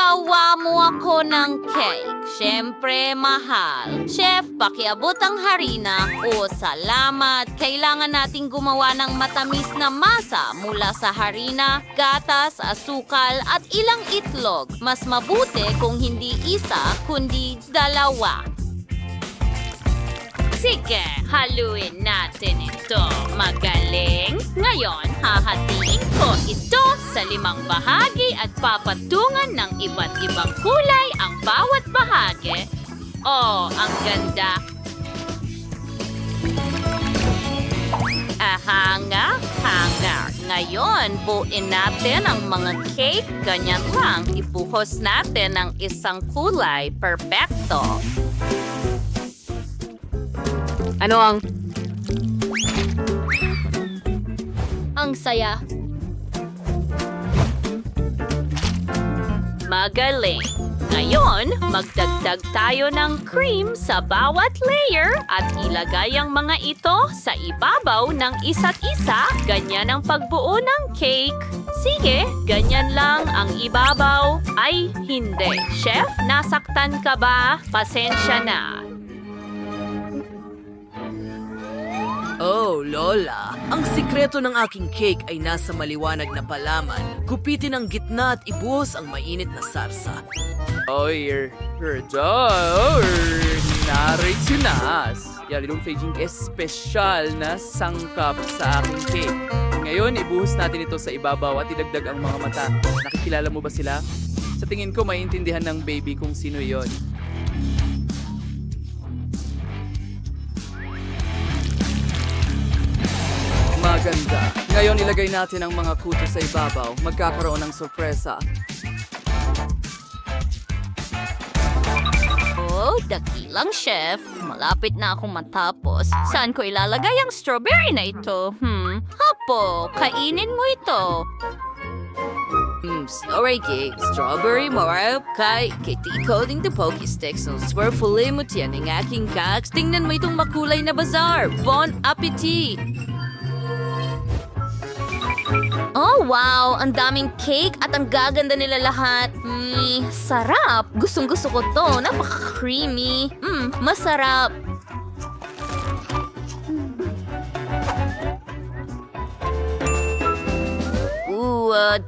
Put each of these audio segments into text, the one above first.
Gawa mo ako ng cake. Siyempre, mahal. Chef, pakiabot ang harina. O, salamat. Kailangan nating gumawa ng matamis na masa mula sa harina, gatas, asukal, at ilang itlog. Mas mabuti kung hindi isa, kundi dalawa. Sige, haluin natin ito. Magaling. Ngayon, hahatiin ko ito sa 5 bahagi at papatungan ng iba't ibang kulay ang bawat bahagi. Oh, ang ganda. Hanga. Ngayon, buuin natin ang mga cake. Ganyan lang. Ibuhos natin ng isang kulay. Perfecto. Ano ang... Ang saya. Magaling. Ngayon, magdagdag tayo ng cream sa bawat layer at ilagay ang mga ito sa ibabaw ng isa't isa. Ganyan ang pagbuo ng cake. Sige, ganyan lang ang ibabaw. Ay, hindi. Chef, nasaktan ka ba? Pasensya na. Oh, Lola. Ang sikreto ng aking cake ay nasa maliwanag na palaman. Gupitin ang gitna at ibuhos ang mainit na sarsa. Narito na. Yarilong Feijing espesyal na sangkap sa aking cake. Ngayon, ibuhos natin ito sa ibabaw at idagdag ang mga mata. Nakikilala mo ba sila? Sa tingin ko, maiintindihan ng baby kung sino yon. Maganda. Ngayon ilagay natin ang mga kuto sa ibabaw. Magkakaroon ng sorpresa. Oh, dakilang chef. Malapit na akong matapos. Saan ko ilalagay ang strawberry na ito? Hapo, kainin mo ito. Sorry, cake. Strawberry marap kay kiti-coating the Poke Sticks ng swirlfully mo tiyan ng aking cakes. Tingnan mo itong makulay na bazaar. Bon appetit! Oh, wow! Ang daming cake at ang gaganda nila lahat. Sarap! Gustong-gusto ko to. Napaka-creamy. Masarap.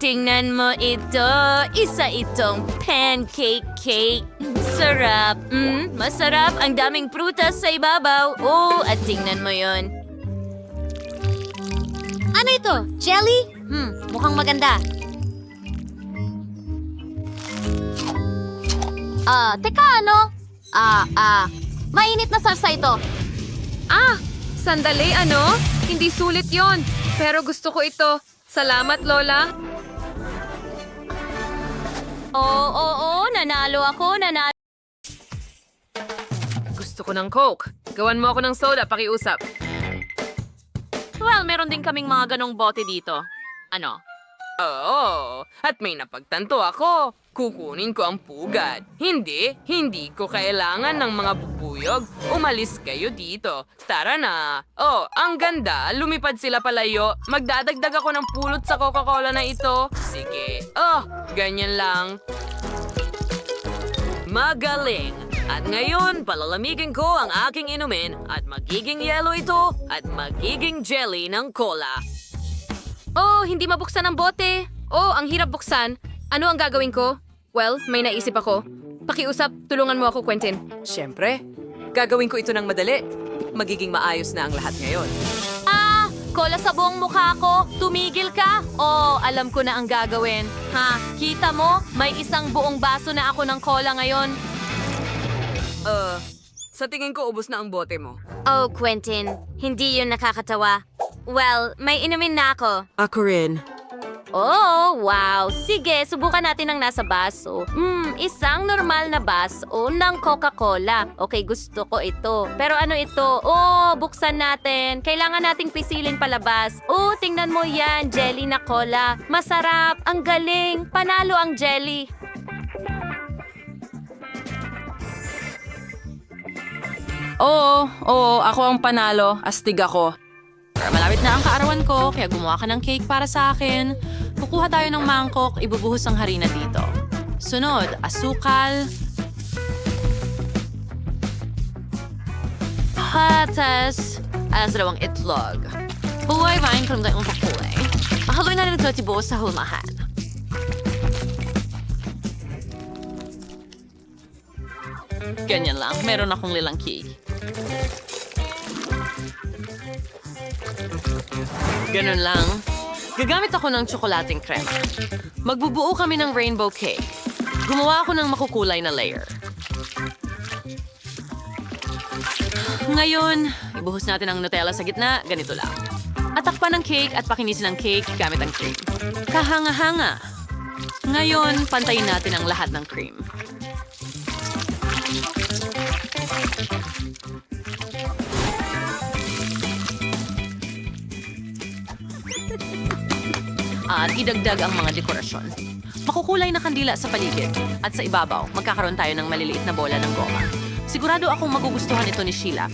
Tingnan mo ito. Isa itong pancake cake. Sarap. Masarap. Ang daming prutas sa ibabaw. Oh, at tingnan mo yon. Ano ito? Jelly? Mukhang maganda. Teka ano? Mainit na sarsa ito. Sandali, ano? Hindi sulit yon. Pero gusto ko ito. Salamat, Lola. Oo, nanalo ako. Gusto ko ng Coke. Gawan mo ako ng soda, pakiusap. Well, meron din kaming mga ganong bote dito. Ano? Oo, at may napagtanto ako. Kukunin ko ang pugad. Hindi ko kailangan ng mga bubuyog. Umalis kayo dito. Tara na. Oh, ang ganda. Lumipad sila palayo. Magdadagdag ako ng pulot sa Coca-Cola na ito. Sige. Oh, ganyan lang. Magaling. At ngayon, palalamigin ko ang aking inumin at magiging yellow ito at magiging jelly ng cola. Oh, hindi mabuksan ang bote. Oh, ang hirap buksan. Ano ang gagawin ko? Well, may naisip ako. Pakiusap, tulungan mo ako, Quentin. Siyempre, gagawin ko ito ng madali. Magiging maayos na ang lahat ngayon. Cola sa buong mukha ko. Tumigil ka? Oh, alam ko na ang gagawin. Kita mo? May isang buong baso na ako ng cola ngayon. Sa tingin ko, ubos na ang bote mo. Oh, Quentin. Hindi yun nakakatawa. Well, may inumin na ako. Ako rin. Oh, wow. Sige, subukan natin ang nasa baso. Isang normal na baso ng Coca-Cola. Okay, gusto ko ito. Pero ano ito? Oh, buksan natin. Kailangan nating pisilin palabas. Oh, tingnan mo yan. Jelly na cola. Masarap. Ang galing. Panalo ang jelly. Oo, ako ang panalo. Astig ako. Pero malapit na ang kaarawan ko, kaya gumawa ka ng cake para sa akin. Kukuha tayo ng mangkok, ibubuhos ang harina dito. Sunod, asukal. Patas. Alas dalawang itlog. Buhay vain kung tayong pakulay. Mahaloy na rin ito tibo sa hulmahan. Ganyan lang. Meron akong lilang cake. Ganun lang. Gagamit ako ng tsokolating krema. Magbubuo kami ng rainbow cake. Gumawa ako ng makukulay na layer. Ngayon, ibuhos natin ang Nutella sa gitna, ganito lang. Atakpan ng cake at pakinisin ang cake gamit ang cream. Kahanga-hanga. Ngayon, pantayin natin ang lahat ng cream. At idagdag ang mga dekorasyon. Makukulay na kandila sa paligid. At sa ibabaw, magkakaroon tayo ng maliliit na bola ng goma. Sigurado akong magugustuhan ito ni Sheila.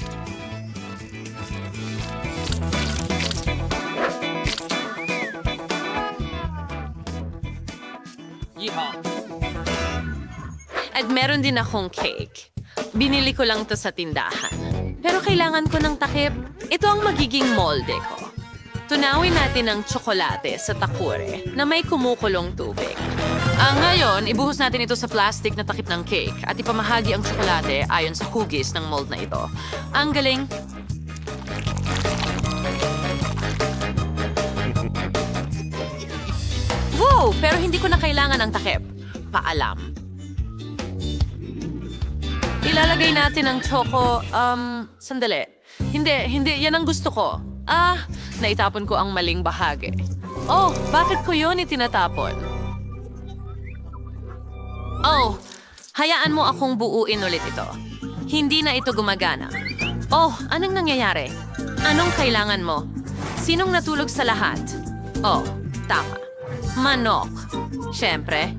At meron din akong cake. Binili ko lang to sa tindahan. Pero kailangan ko ng takip. Ito ang magiging molde ko. Tunawin natin ang tsokolate sa takure na may kumukulong tubig. Ngayon, ibuhos natin ito sa plastic na takip ng cake at ipamahagi ang tsokolate ayon sa hugis ng mold na ito. Ang galing! Woo! Pero hindi ko na kailangan ng takip. Paalam. Ilalagay natin ang choco, sandali. Hindi, yan ang gusto ko. Naitapon ko ang maling bahagi. Oh, bakit ko yun itinatapon? Oh, hayaan mo akong buuin ulit ito. Hindi na ito gumagana. Oh, anong nangyayari? Anong kailangan mo? Sinong natulog sa lahat? Oh, tama. Manok. Siyempre,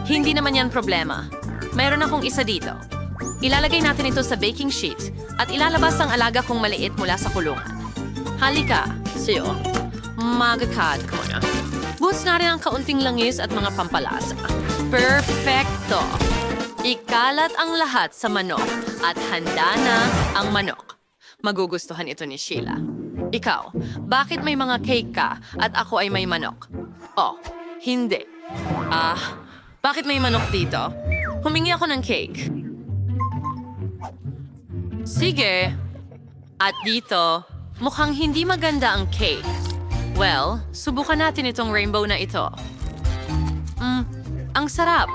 hindi naman yan problema. Mayroon akong isa dito. Ilalagay natin ito sa baking sheet at ilalabas ang alaga kong maliit mula sa kulungan. Halika, siyo. Magakad ko na. Buhos na rin ang kaunting langis at mga pampalasa. Perfecto! Ikalat ang lahat sa manok at handa na ang manok. Magugustuhan ito ni Sheila. Ikaw, bakit may mga cake ka at ako ay may manok? Oh, hindi. Bakit may manok dito? Humingi ako ng cake. Sige. At dito, mukhang hindi maganda ang cake. Well, subukan natin itong rainbow na ito. Ang sarap.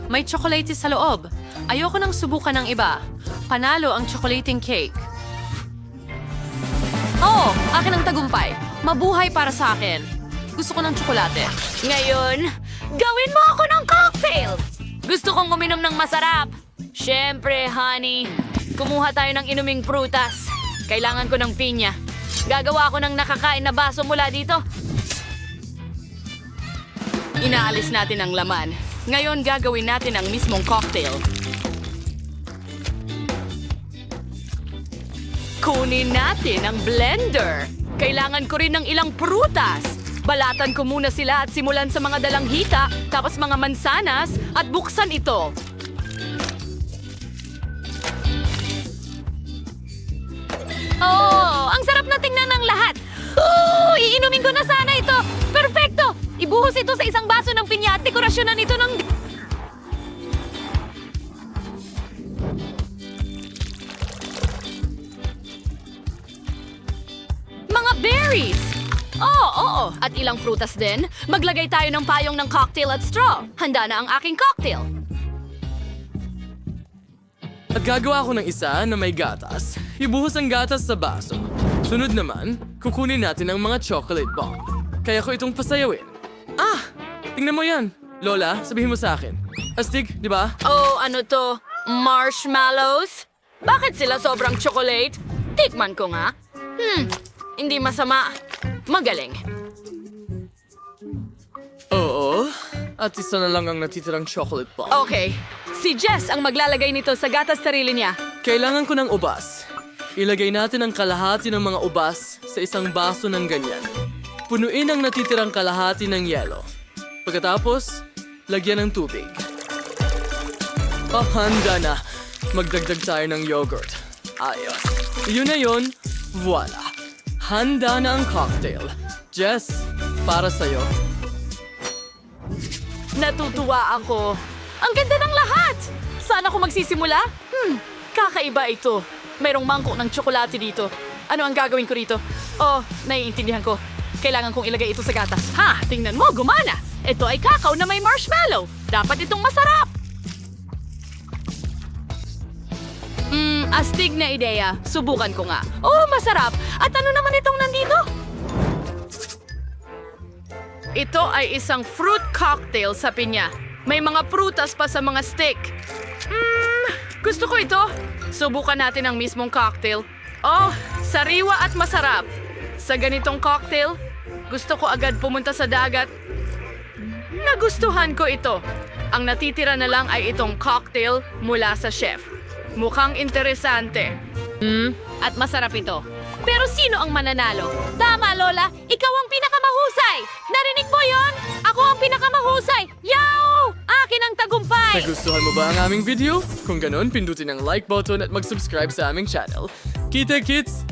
May chocolate sa loob. Ayoko nang subukan ng iba. Panalo ang chocolating cake. Oh, akin ang tagumpay. Mabuhay para sa akin. Gusto ko ng tsokolate. Ngayon, gawin mo ako ng cocktail! Gusto kong uminom ng masarap. Siyempre, honey. Kumuha tayo ng inuming prutas. Kailangan ko ng pinya. Gagawa ako ng nakakain na baso mula dito. Inaalis natin ang laman. Ngayon gagawin natin ang mismong cocktail. Kunin natin ang blender. Kailangan ko rin ng ilang prutas. Balatan ko muna sila at simulan sa mga dalanghita, tapos mga mansanas at buksan ito. Oh, ang sarap na tingnan ng lahat. Iinumin ko na sana ito. Perfecto! Ibuhos ito sa isang baso ng pinya at dekorasyonan ito ng... Mga berries! Oo. At ilang prutas din. Maglagay tayo ng payong ng cocktail at straw. Handa na ang aking cocktail. At gagawa ako ng isa na may gatas. Ibuhos ang gatas sa baso. Sunod naman, kukunin natin ang mga chocolate bomb. Kaya ko itong pasayawin. Tingnan mo yan. Lola, sabihin mo sa akin. Astig, di ba? Oh, ano to? Marshmallows? Bakit sila sobrang chocolate? Tikman ko nga. Hindi masama. Magaling. Oo. At isa na lang ang natitirang chocolate bomb. Okay. Si Jess ang maglalagay nito sa gatas sarili niya. Kailangan ko ng ubas. Ilagay natin ang kalahati ng mga ubas sa isang baso ng ganyan. Punuin ang natitirang kalahati ng yelo. Pagkatapos, lagyan ng tubig. Handa na. Magdagdag tayo ng yogurt. Ayos. Yun na yun. Voila. Handa na ang cocktail. Jess, para sa'yo. Natutuwa ako. Ang ganda ng lahat! Saan ako magsisimula? Kakaiba ito. Mayroong mangkok ng tsokolate dito. Ano ang gagawin ko rito? Oh, naiintindihan ko. Kailangan kong ilagay ito sa gatas. Ha! Tingnan mo, gumana! Ito ay kakao na may marshmallow. Dapat itong masarap. Astig na ideya. Subukan ko nga. Oh, masarap! At ano naman itong nandito? Ito ay isang fruit cocktail sa pinya. May mga prutas pa sa mga stick. Gusto ko ito. Subukan natin ang mismong cocktail. Oh, sariwa at masarap. Sa ganitong cocktail, gusto ko agad pumunta sa dagat. Nagustuhan ko ito. Ang natitira na lang ay itong cocktail mula sa chef. Mukhang interesante. At masarap ito. Pero sino ang mananalo? Tama, Lola! Ikaw ang pinakamahusay! Narinig mo yon? Ako ang pinakamahusay! Yaw! Akin ang tagumpay! Nagustuhan mo ba ang aming video? Kung ganon, pindutin ang like button at mag-subscribe sa aming channel. Kita kits!